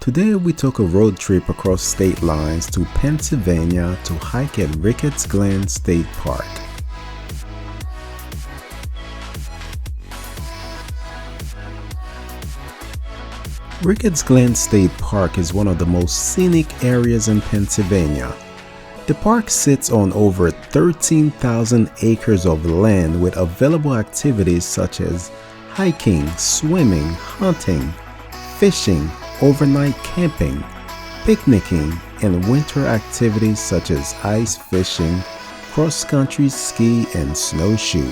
Today we took a road trip across state lines to Pennsylvania to hike at Ricketts Glen State Park. Ricketts Glen State Park is one of the most scenic areas in Pennsylvania. The park sits on over 13,000 acres of land with available activities such as hiking, swimming, hunting, fishing, overnight camping, picnicking, and winter activities such as ice fishing, cross-country ski, and snowshoe.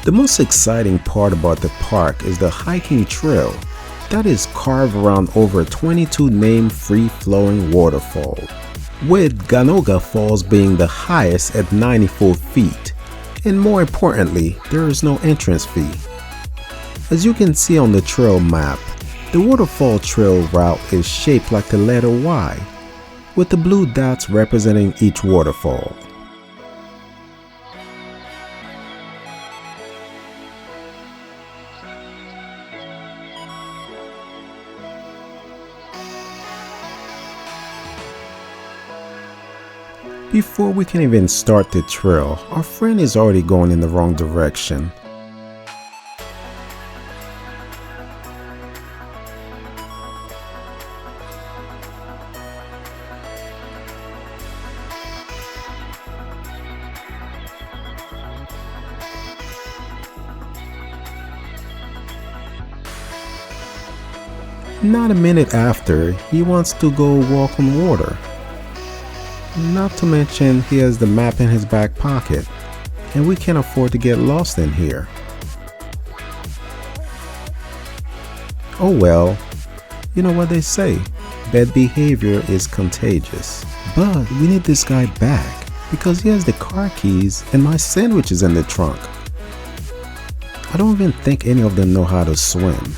The most exciting part about the park is the hiking trail that is carved around over 22 named free-flowing waterfalls, with Ganoga Falls being the highest at 94 feet, and more importantly, there is no entrance fee. As you can see on the trail map, the waterfall trail route is shaped like the letter Y, with the blue dots representing each waterfall. Before we can even start the trail, our friend is already going in the wrong direction. Not a minute after, he wants to go walk on water. Not to mention he has the map in his back pocket, and we can't afford to get lost in here. Oh well, you know what they say, bad behavior is contagious. But we need this guy back because he has the car keys and my sandwiches in the trunk. I don't even think any of them know how to swim.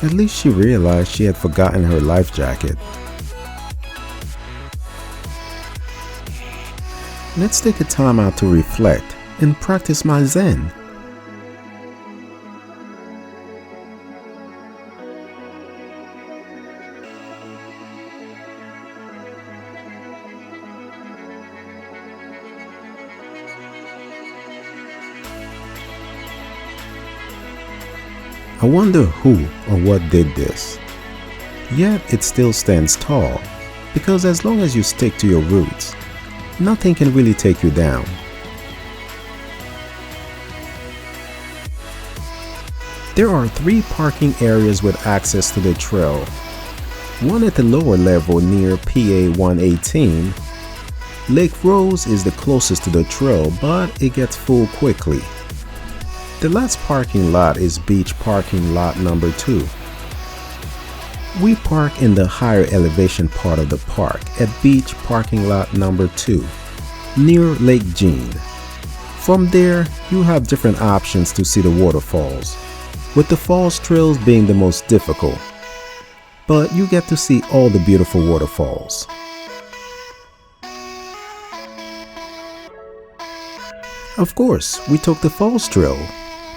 At least she realized she had forgotten her life jacket. Let's take a time out to reflect and practice my Zen. I wonder who or what did this. Yet it still stands tall, because as long as you stick to your roots, nothing can really take you down. There are 3 parking areas with access to the trail. One at the lower level near PA 118. Lake Rose is the closest to the trail, but it gets full quickly. The last parking lot is Beach Parking Lot number 2. We park in the higher elevation part of the park at Beach Parking Lot number 2, near Lake Jean. From there, you have different options to see the waterfalls, with the falls trails being the most difficult. But you get to see all the beautiful waterfalls. Of course, we took the falls trail,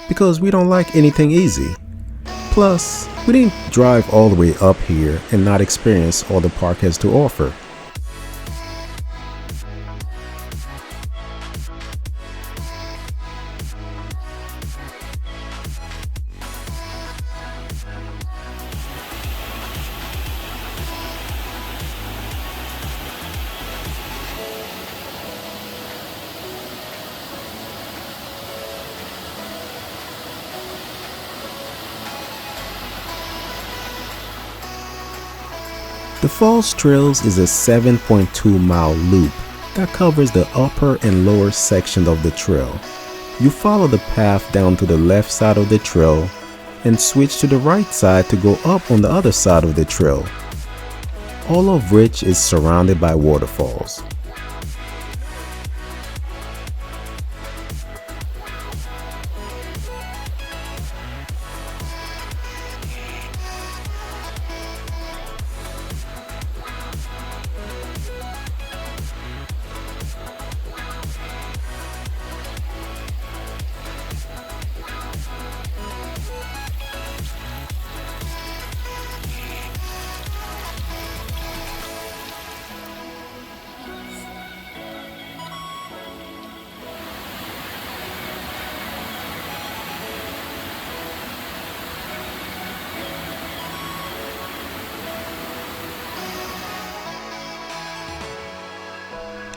because we don't like anything easy. Plus, we didn't drive all the way up here and not experience all the park has to offer. The Falls Trails is a 7.2-mile loop that covers the upper and lower section of the trail. You follow the path down to the left side of the trail and switch to the right side to go up on the other side of the trail, all of which is surrounded by waterfalls.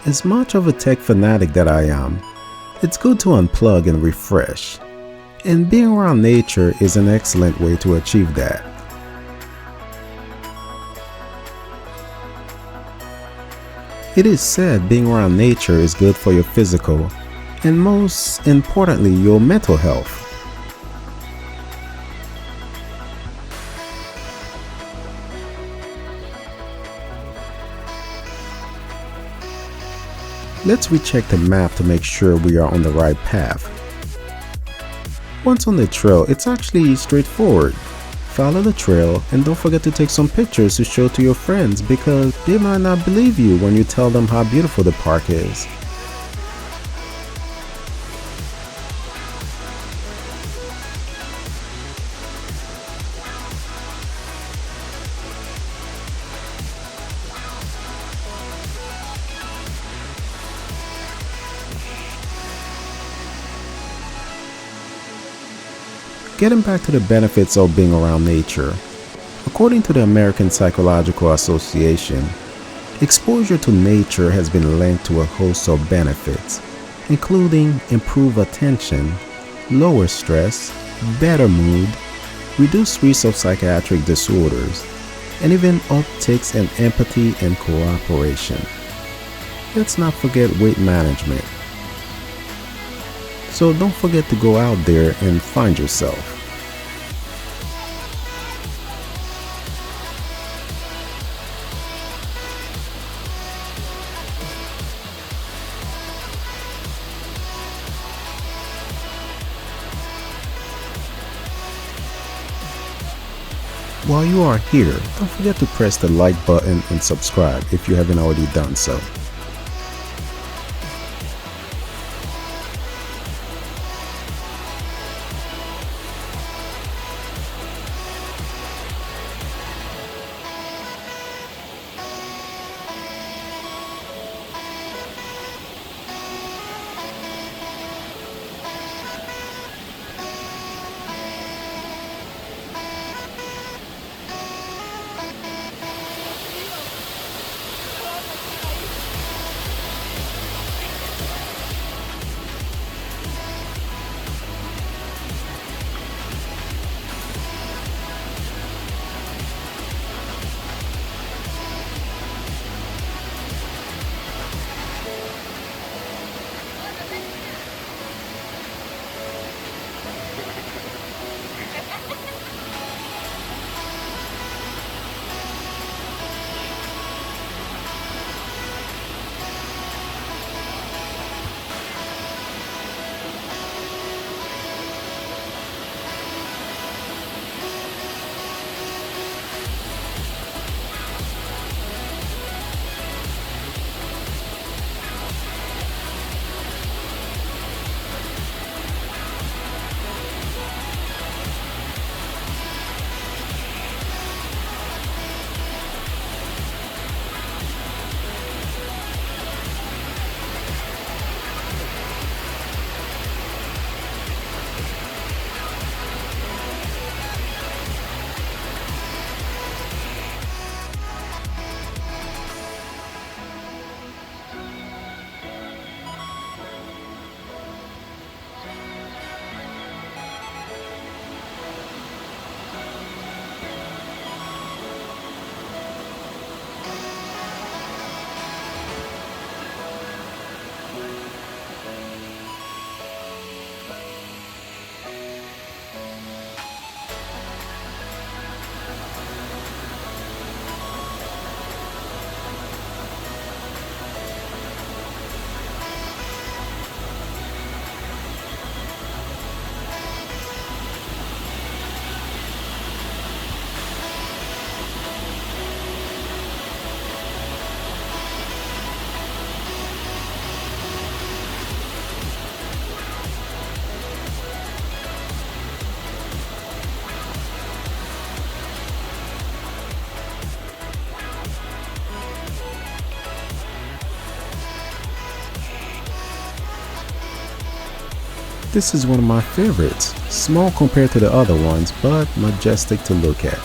As much of a tech fanatic that I am, it's good to unplug and refresh, and being around nature is an excellent way to achieve that. It is said being around nature is good for your physical and most importantly your mental health. Let's recheck the map to make sure we are on the right path. Once on the trail, it's actually straightforward. Follow the trail and don't forget to take some pictures to show to your friends because they might not believe you when you tell them how beautiful the park is. Getting back to the benefits of being around nature, according to the American Psychological Association, exposure to nature has been linked to a host of benefits, including improved attention, lower stress, better mood, reduced risk of psychiatric disorders, and even upticks in empathy and cooperation. Let's not forget weight management. So don't forget to go out there and find yourself. While you are here, don't forget to press the like button and subscribe if you haven't already done so. This is one of my favorites, small compared to the other ones, but majestic to look at.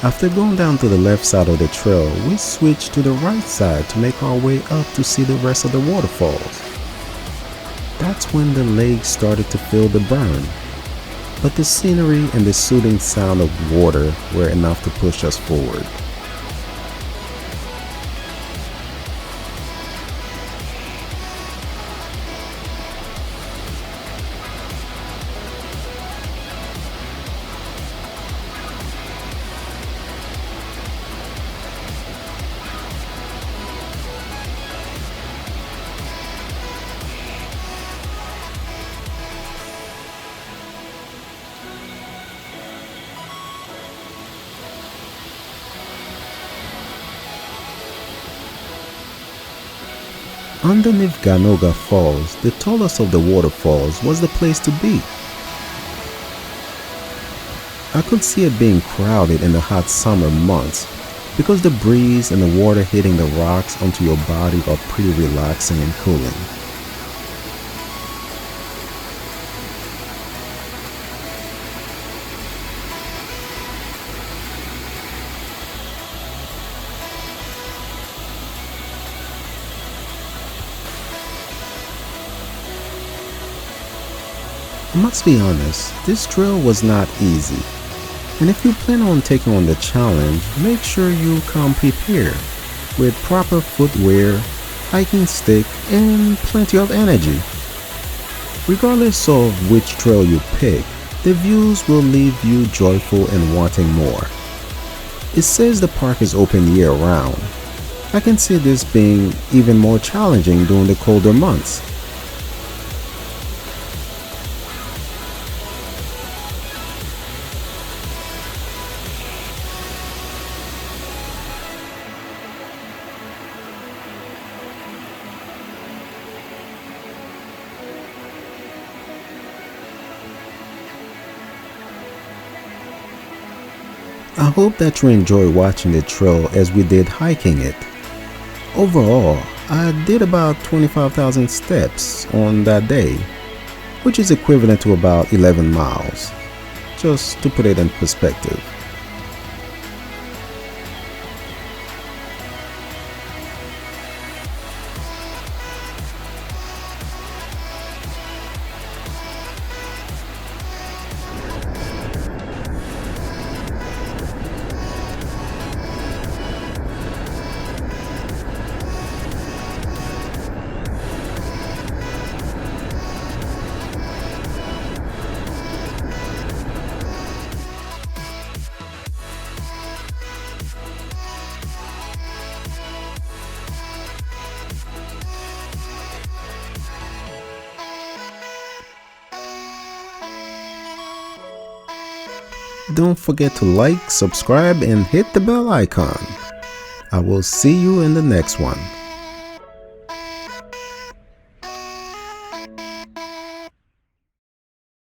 After going down to the left side of the trail, we switched to the right side to make our way up to see the rest of the waterfalls. That's when the legs started to feel the burn, but the scenery and the soothing sound of water were enough to push us forward. Underneath Ganoga Falls, the tallest of the waterfalls, was the place to be. I could see it being crowded in the hot summer months because the breeze and the water hitting the rocks onto your body are pretty relaxing and cooling. I must be honest, this trail was not easy, and if you plan on taking on the challenge, make sure you come prepared with proper footwear, hiking stick, and plenty of energy. Regardless of which trail you pick, the views will leave you joyful and wanting more. It says the park is open year-round. I can see this being even more challenging during the colder months. I hope that you enjoy watching the trail as we did hiking it. Overall, I did about 25,000 steps on that day, which is equivalent to about 11 miles, just to put it in perspective. Don't forget to like, subscribe, and hit the bell icon. I will see you in the next one.